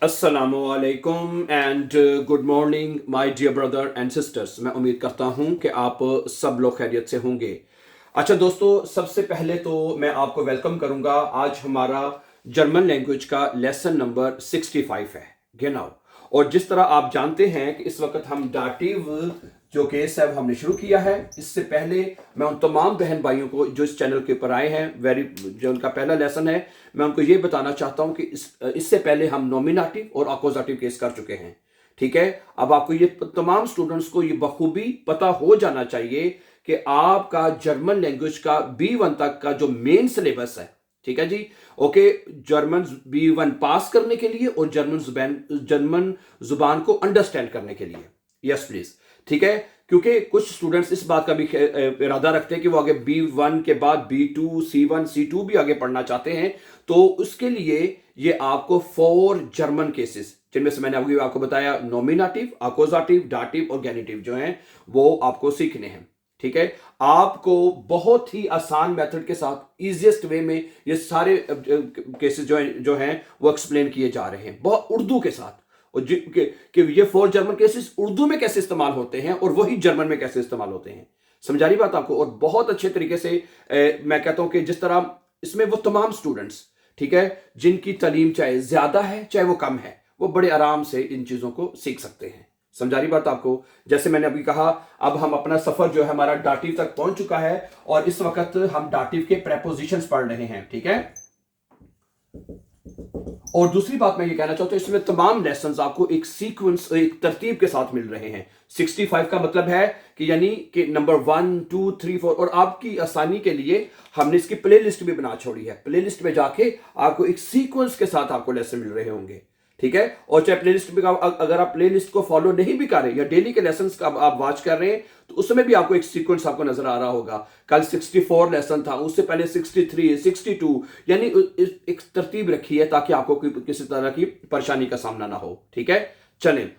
अस्सलामुअलैकुम and good morning my dear brother and sisters. मैं उम्मीद करता हूं कि आप सब लोग खैरियत से होंगे। अच्छा दोस्तों, सबसे पहले तो मैं आपको वेलकम करूंगा। आज हमारा जर्मन लैंग्वेज का लेसन नंबर 65 है, genau। और जिस तरह आप जानते हैं कि इस वक्त हम डाटिव जो केस है वो हमने शुरू किया है। इससे पहले मैं उन तमाम बहन भाइयों को जो इस चैनल के ऊपर आए हैं, जो उनका पहला लेसन है, मैं उनको ये बताना चाहता हूं कि इससे पहले हम नॉमिनेटिव और अकोजाटिव केस कर चुके हैं। ठीक है, अब आपको ये तमाम स्टूडेंट्स को ये बखूबी पता हो जाना चाहिए कि आपका जर्मन लैंग्वेज का B1 तक का जो मेन सिलेबस है, ठीक है जी, ओके, जर्मन B1 पास करने के लिए और जर्मन जुबान को अंडरस्टैंड करने के लिए। यस प्लीज, ठीक है, क्योंकि कुछ स्टूडेंट्स इस बात का भी इरादा रखते हैं कि वो आगे B1 के बाद B2, C1, C2 भी आगे पढ़ना चाहते हैं। तो उसके लिए ये आपको 4 जर्मन केसेस, जिनमें से मैंने अभी आपको बताया नॉमिनेटिव, अकोजाटिव, डाटिव और गेनिटिव जो हैं वो आपको सीखने हैं। ठीक है, आपको बहुत ही आसान मेथड के साथ इजीएस्ट वे में ये सारे केसेस जो हैं वो एक्सप्लेन किए जा रहे हैं, बहुत उर्दू के साथ। और कि ये 4 जर्मन केसेस उर्दू में कैसे इस्तेमाल होते हैं और वही जर्मन में कैसे इस्तेमाल होते हैं, समझा रही बात आपको। और बहुत अच्छे तरीके से मैं कहता हूं कि जिस तरह इसमें वो तमाम स्टूडेंट्स, ठीक है, जिनकी तालीम चाहे ज्यादा है चाहे वो कम है, वो बड़े आराम से इन चीजों को सीख सकते हैं। समझा रही बात आपको। जैसे मैंने अभी कहा, अब हम अपना सफर जो है हमारा डाटिव तक पहुंच चुका है और इस वक्त हम डाटिव के प्रेपोजिशंस पढ़ रहे हैं। ठीक है, और दूसरी बात मैं ये कहना चाहता हूं, इसमें तमाम लेसन्स आपको एक सीक्वेंस, एक तरतीब के साथ मिल रहे हैं। 65 का मतलब है कि यानी कि नंबर 1, 2, 3, 4, और आपकी आसानी के लिए हमने इसकी प्ले लिस्ट भी बना छोड़ी है। प्ले लिस्ट में जाके आपको एक सीक्वेंस के साथ आपको लेसन मिल रहे होंगे। ठीक है, और चाहे प्ले लिस्ट में अगर आप प्ले लिस्ट को फॉलो नहीं भी कर रहे या डेली के लेसन आप वॉच कर रहे हैं तो उसमें भी आपको एक सीक्वेंस आपको नजर आ रहा होगा। कल 64 लेसन था, उससे पहले 63, 62, यानी एक तरतीब रखी है ताकि आपको किसी तरह की परेशानी का सामना ना हो। ठीक है, चलें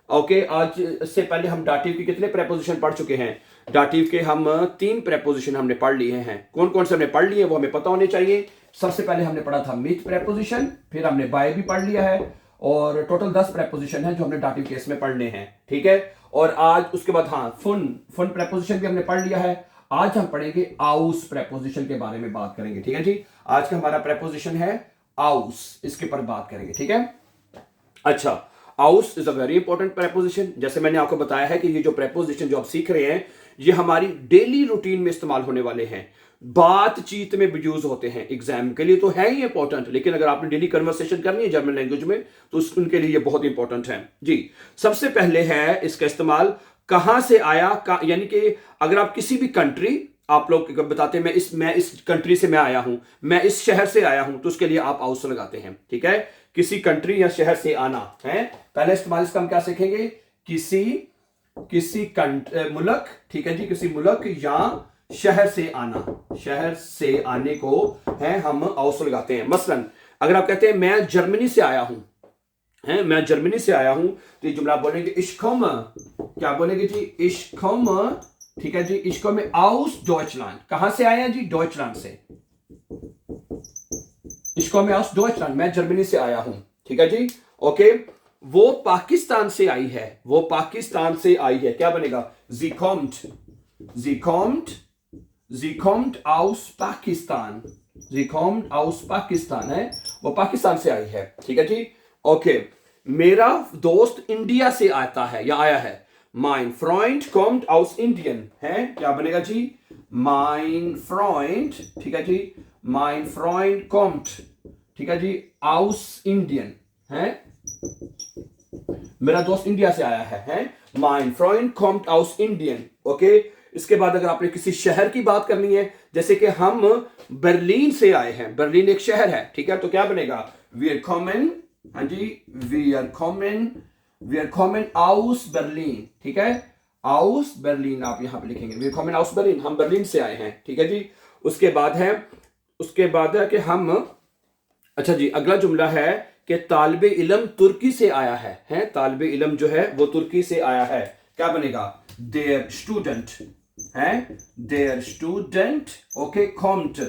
ओके। आज से पहले हम डाटिव के कितने प्रेपोजिशन पढ़ चुके हैं? डाटिव के हम 3 प्रेपोजिशन हमने पढ़ लिए हैं। कौन कौन से हमने पढ़ लिए वो हमें पता होने चाहिए। सबसे पहले हमने पढ़ा था मिथ प्रेपोजिशन, फिर हमने बाय भी पढ़ लिया है, और टोटल 10 प्रेपोजिशन है जो हमने डाटिव केस में पढ़ने हैं। ठीक है, और आज उसके बाद फुन प्रेपोजिशन भी हमने पढ़ लिया है। आज हम पढ़ेंगे आउस प्रेपोजिशन के बारे में बात करेंगे। ठीक है जी, आज का हमारा प्रेपोजिशन है आउस, इसके ऊपर बात करेंगे। ठीक है, अच्छा, आउस is a very important preposition. जैसे मैंने आपको बताया है कि ये जो प्रेपोजिशन जो आप सीख रहे हैं ये हमारी डेली रूटीन में इस्तेमाल होने वाले हैं, बातचीत में भी यूज होते हैं। एग्जाम के लिए तो है ही इंपॉर्टेंट, लेकिन अगर आपने डेली कन्वर्सेशन करनी है जर्मन लैंग्वेज में तो उनके लिए ये बहुत इंपॉर्टेंट है जी। सबसे पहले है इसका इस्तेमाल कहां से आया यानी कि अगर आप किसी भी कंट्री, आप लोग बताते हैं मैं इस कंट्री से मैं आया हूं, मैं इस शहर से आया हूं, तो उसके लिए आप आउस लगाते हैं। ठीक है, किसी कंट्री या शहर से आना है, पहले इस्तेमाल इसका हम क्या सीखेंगे, किसी मुल्क, ठीक है जी, किसी मुल्क या शहर से आना, शहर से आने को है हम आउस लगाते हैं। मसलन अगर आप कहते हैं मैं जर्मनी से आया हूं, है मैं जर्मनी से आया हूं, तो ये जुमला आप बोलेंगे ich komme, क्या बोलेंगे जी, ich komme, ठीक है जी, ich komme aus Deutschland। कहां से आया जी, डॉइचलैंड से। ich komme aus Deutschland, मैं जर्मनी से आया हूं। ठीक है जी, ओके। वो पाकिस्तान से आई है, वो पाकिस्तान से आई है, क्या बनेगा, sie kommt aus Pakistan, sie kommt aus Pakistan, है वो पाकिस्तान से आई है। ठीक है जी, ओके। मेरा दोस्त इंडिया से आता है या आया है, mein Freund kommt aus Indien, है क्या बनेगा जी, mein Freund, ठीक है जी, mein Freund kommt, ठीक है जी, aus Indien, है मेरा दोस्त इंडिया से आया है mein Freund kommt aus Indien। Okay, इसके बाद अगर आपने किसी शहर की बात करनी है, जैसे कि हम बर्लिन से आए हैं, बर्लिन एक शहर है, ठीक है, तो क्या बनेगा, wir kommen, हाँ जी, wir kommen aus Berlin, ठीक है, aus Berlin आप यहां पे लिखेंगे, wir kommen aus Berlin, हम बर्लिन से आए हैं। ठीक है जी, उसके बाद है कि हम, अच्छा जी, अगला जुमला है कि तालिबे इल्म तुर्की से आया है, तालिबे इल्म जो है वो तुर्की से आया है, क्या बनेगा, der Student, हैं, देयर स्टूडेंट, ओके, कॉम्ट,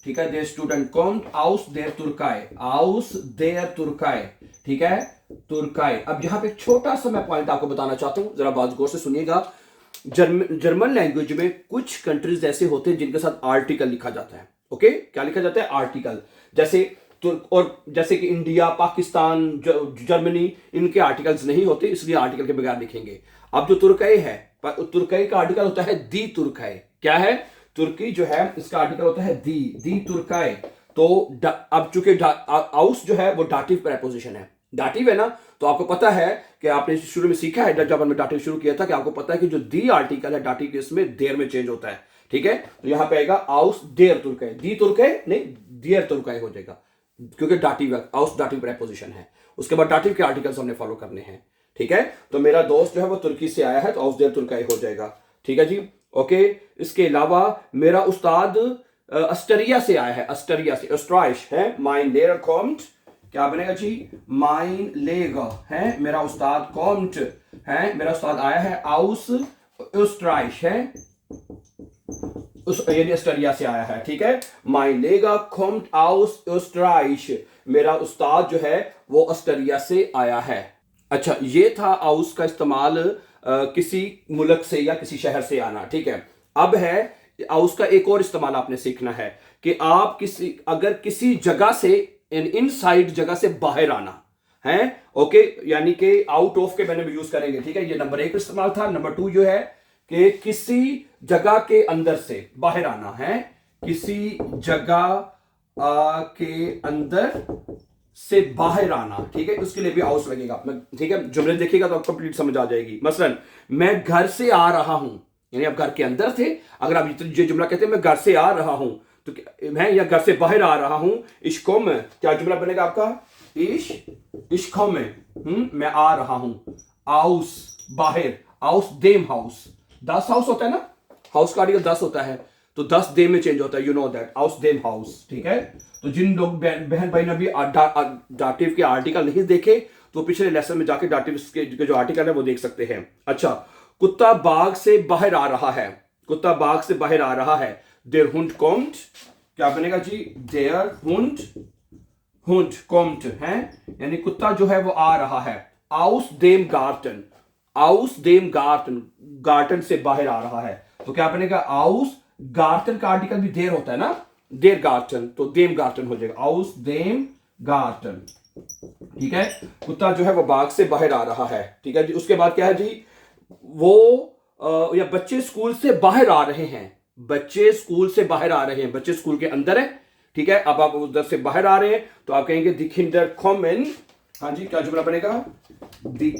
ठीक है, देयर स्टूडेंट कॉम्ट आउस देयर तुर्काए, आउस देयर तुर्काए, ठीक है, तुर्काए। अब यहां पे एक छोटा सा मैं पॉइंट आपको बताना चाहता हूं, जरा बात गौर से सुनिएगा। जर्मन लैंग्वेज में कुछ कंट्रीज ऐसे होते हैं जिनके साथ आर्टिकल लिखा जाता है, ओके, क्या लिखा जाता है, आर्टिकल, जैसे तुर्क, और जैसे कि इंडिया, पाकिस्तान, जर्मनी, इनके आर्टिकल्स नहीं होते, इसलिए आर्टिकल के बगैर लिखेंगे। अब जो तुर्कई है, तुर्कई का आर्टिकल होता है दी तुर्कई, क्या है, तुर्की जो है इसका आर्टिकल होता है दी तुर्कई। तो अब चूंकि आउस जो है वो डाटिव प्रेपोजिशन है, डाटिव है ना, तो आपको पता है कि आपने शुरू में सीखा है जब हमने डाटिव शुरू किया था कि आपको पता है कि जो दी आर्टिकल है डाटिव के इसमें देर में चेंज होता है, ठीक है। तो यहां पे आएगा आउस देर तुर्कई, दी तुर्कई नहीं, दियर तुर्कई हो जाएगा, क्योंकि डाटिव आउस डाटिव प्रेपोजिशन है। उसके बाद डाटिव के आर्टिकल्स हमने फॉलो करने हैं, ठीक है। तो मेरा दोस्त जो है वो तुर्की से आया है, तो आउस देर तुर्कई हो जाएगा, ठीक है जी, ओके। इसके अलावा मेरा उस्ताद अस्टरिया से आया है, अस्टरिया से, ऑस्ट्राइश है, माइन लेयर कॉम्ट, क्या बनेगा जी, माइन लेगा, है, मेरा उस्ताद कॉम्ट है, मेरा उस्ताद आया है आउस ऑस्ट्राइश है, यानी अस्टरिया से आया है, ठीक है, माइन लेगा कॉम्ट आउस ऑस्ट्राइश, मेरा उस्ताद जो है वो अस्टरिया से आया है। अच्छा, ये था आउस का इस्तेमाल किसी मुल्क से या किसी शहर से आना, ठीक है। अब है आउस का एक और इस्तेमाल आपने सीखना है कि आप अगर किसी जगह से, इनसाइड जगह से बाहर आना है, ओके, यानी कि आउट ऑफ के मैंने भी यूज करेंगे, ठीक है। ये नंबर 1 इस्तेमाल था। नंबर 2 जो है कि किसी जगह के अंदर से बाहर आना है, किसी जगह के अंदर से बाहर आना, ठीक है, उसके लिए भी आउस लगेगा, ठीक है। जुमले देखिएगा तो आपको कंप्लीट समझ आ जाएगी। मसलन मैं घर से आ रहा हूं, यानी आप घर के अंदर थे, अगर आप ये जुमला कहते हैं मैं घर से आ रहा हूं, तो मैं या घर से बाहर आ रहा हूं, इश्को में क्या जुमला बनेगा आपका, इश्को में, मैं आ रहा हूं, आउस बाहर, आउस देम हाउस, 10 हाउस होता है ना, हाउस का आर्टिकल 10 होता है, तो 10 दे में चेंज होता है, यू नो दैट, आउस देम हाउस, ठीक है। तो जिन लोग बहन भाई ने भी डाटिव के आर्टिकल नहीं देखे तो पिछले लेसन में जाके डाटिव के जो आर्टिकल है वो देख सकते हैं। अच्छा, कुत्ता बाग से बाहर आ रहा है, कुत्ता बाग से बाहर आ रहा है, देयर हुंड कॉम्ट, क्या बनेगा जी, देयर हुंड कॉम्ट है, यानी कुत्ता जो है वो आ रहा है, आउस देम गार्टन, आउस देम गार्टन, गार्टन से बाहर आ रहा है, तो क्या बनेगा, आउस गार्टन का आर्टिकल भी देर होता है ना, देर गार्टन, तो देम गार्टन हो जाएगा, आउस देम गार्टन, ठीक है। कुत्ता जो है वो बाग से बाहर आ रहा है, ठीक है जी। उसके बाद क्या है जी, वो या बच्चे स्कूल से बाहर आ रहे हैं, बच्चे स्कूल से बाहर आ रहे हैं, बच्चे स्कूल के अंदर है, ठीक है। अब आप उधर से बाहर आ रहे हैं तो आप कहेंगे दी किंडर कॉमन, हाँ जी, क्या जुमला बनेगा, दी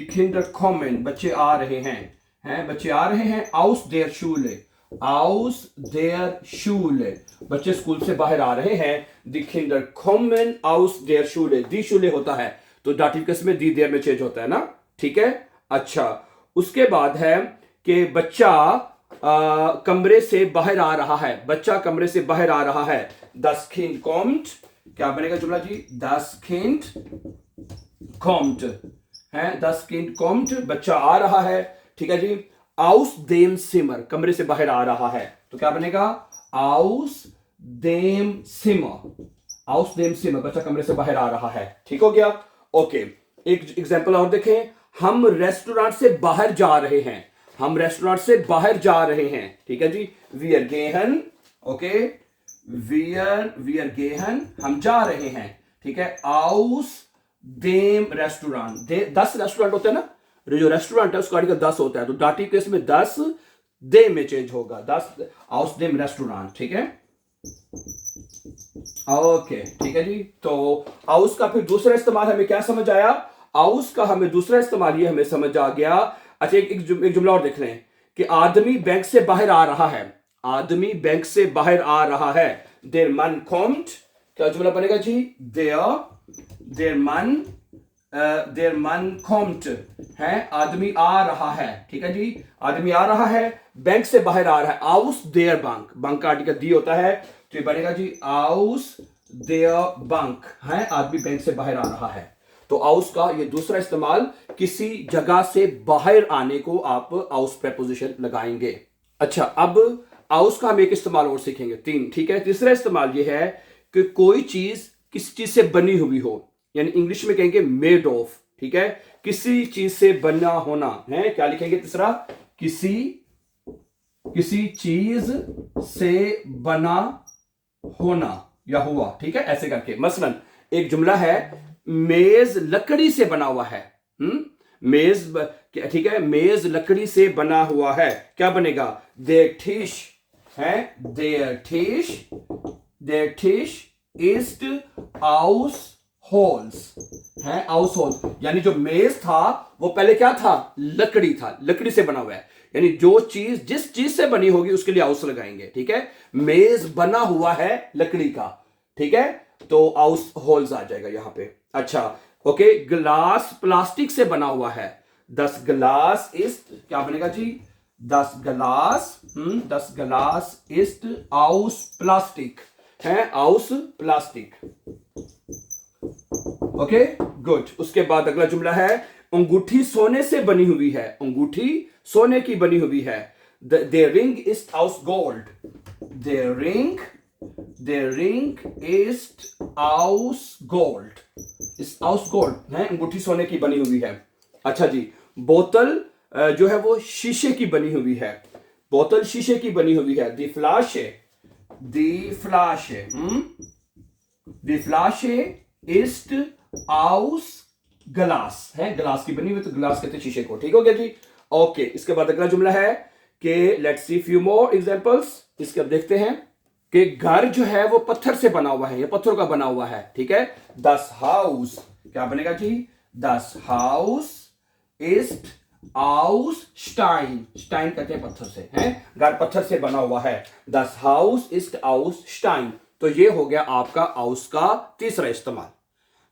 किंडर कॉमन, बच्चे आ रहे हैं, बच्चे आ रहे हैं, आउस देयर शूले, आउस देयर शूले, बच्चे स्कूल से बाहर आ रहे हैं, दी किंडर कॉमन आउस देयर शूले, दी शूले होता है तो डाटिव केस में दी देयर में चेंज होता है ना, ठीक है। अच्छा, उसके बाद है कि बच्चा कमरे से बाहर आ रहा है, बच्चा कमरे से बाहर आ रहा है, das Kind kommt, क्या बनेगा जुमला जी, das Kind kommt है, das Kind kommt, बच्चा आ रहा है, ठीक है जी। aus dem Zimmer, कमरे से बाहर आ रहा है, तो क्या बनेगा, aus dem Zimmer, aus dem Zimmer, बच्चा कमरे से बाहर आ रहा है, ठीक हो गया, ओके। एक एग्जांपल और देखें, हम रेस्टोरेंट से बाहर जा रहे हैं, हम रेस्टोरेंट से बाहर जा रहे हैं, ठीक है जी, वी आर गेहन, ओके, वी आर गेहन, हम जा रहे हैं, ठीक है, आउस देम रेस्टोरेंट, 10 रेस्टोरेंट होते हैं ना, जो रेस्टोरेंट है उसका आर्टिकल 10 होता है, तो डाटिव केस में 10 दे में चेंज होगा, 10 आउस देम रेस्टोरेंट, ठीक है, ओके, ठीक है जी। तो आउस का फिर दूसरा इस्तेमाल हमें क्या समझ आया, आउस का हमें दूसरा इस्तेमाल ये हमें समझ आ गया। अच्छा, एक जुमला और देख लें कि आदमी बैंक से बाहर आ रहा है, आदमी बैंक से बाहर आ रहा है, देयर मन कॉम्ट, क्या जुमला बनेगा जी, देयर मन कॉम्ट है, आदमी आ रहा है, ठीक है जी, आदमी आ रहा है, बैंक से बाहर आ रहा है, आउस देयर बैंक, बैंक का आर्टिकल दी होता है, तो ये बनेगा जी आउस देयर बैंक है, आदमी बैंक से बाहर आ रहा है। तो आउस का ये दूसरा इस्तेमाल, किसी जगह से बाहर आने को आप आउस प्रेपोजिशन लगाएंगे। अच्छा, अब आउस का हम एक इस्तेमाल और सीखेंगे, 3, ठीक है। तीसरा इस्तेमाल ये है कि कोई चीज किसी चीज से बनी हुई हो, यानी इंग्लिश में कहेंगे मेड ऑफ, ठीक है। किसी चीज से बना होना है, क्या लिखेंगे तीसरा, किसी चीज से बना होना या हुआ, ठीक है, ऐसे करके। मसलन एक जुमला है, मेज लकड़ी से बना हुआ है, मेज, ठीक है, मेज लकड़ी से बना हुआ है, क्या बनेगा, देयर टिश है, देयर टिश इज आउस होल्स है, आउस होल्स, यानी जो मेज था वो पहले क्या था, लकड़ी था, लकड़ी से बना हुआ है, यानी जो चीज जिस चीज से बनी होगी उसके लिए आउस लगाएंगे, ठीक है। मेज बना हुआ है लकड़ी का, ठीक है, तो आउस होल्स आ जाएगा यहां पे। अच्छा, ओके, ग्लास प्लास्टिक से बना हुआ है, 10 ग्लास इज, क्या बनेगा जी, 10 ग्लास इज आउस प्लास्टिक है, आउस प्लास्टिक। Okay, good. उसके बाद अगला जुमला है, अंगूठी सोने से बनी हुई है, अंगूठी सोने की बनी हुई है, their ring is house gold, their ring is house gold, is house gold है, अंगूठी सोने की बनी हुई है। अच्छा जी, बोतल जो है वो शीशे की बनी हुई है, बोतल शीशे की बनी हुई है, the flasche ist aus glass है, ग्लास की बनी हुई, तो ग्लास कहते हैं शीशे को, ठीक हो गया जी। ओके, इसके बाद अगला जुमला है कि let's see few more examples, इसके अब देखते हैं कि घर जो है वो पत्थर से बना हुआ है, या पत्थरों का बना हुआ है, ठीक है। दस हाउस, क्या बनेगा जी, दस हाउस इज आउस स्टाइन, स्टाइन कहते हैं पत्थर से, है, घर पत्थर से बना हुआ है, दस हाउस इज आउस स्टाइन। तो ये हो गया आपका आउस का तीसरा इस्तेमाल।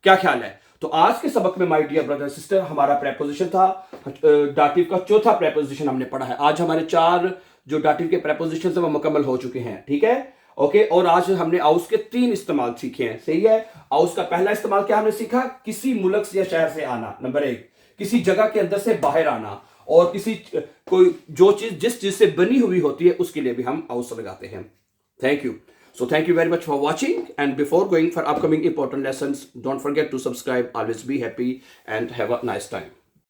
क्या ख्याल है? तो आज के सबक में माय डियर ब्रदर सिस्टर हमारा प्रेपोजिशन था, डाटिव का चौथा प्रेपोजिशन हमने पढ़ा है। आज हमारे 4 जो डाटिव के प्रेपोजिशन वो मुकम्मल हो चुके हैं, ठीक है, ओके। और आज हमने आउस के 3 इस्तेमाल सीखे हैं, सही है। आउस का पहला इस्तेमाल क्या हमने सीखा, किसी मुल्क से या शहर से आना, नंबर 1, किसी जगह के अंदर से बाहर आना, और किसी कोई जो चीज जिस चीज से बनी हुई होती है उसके लिए भी हम आउस लगाते हैं। Thank you. So thank you very much for watching, and before going for upcoming important lessons, don't forget to subscribe. Always be happy and have a nice time.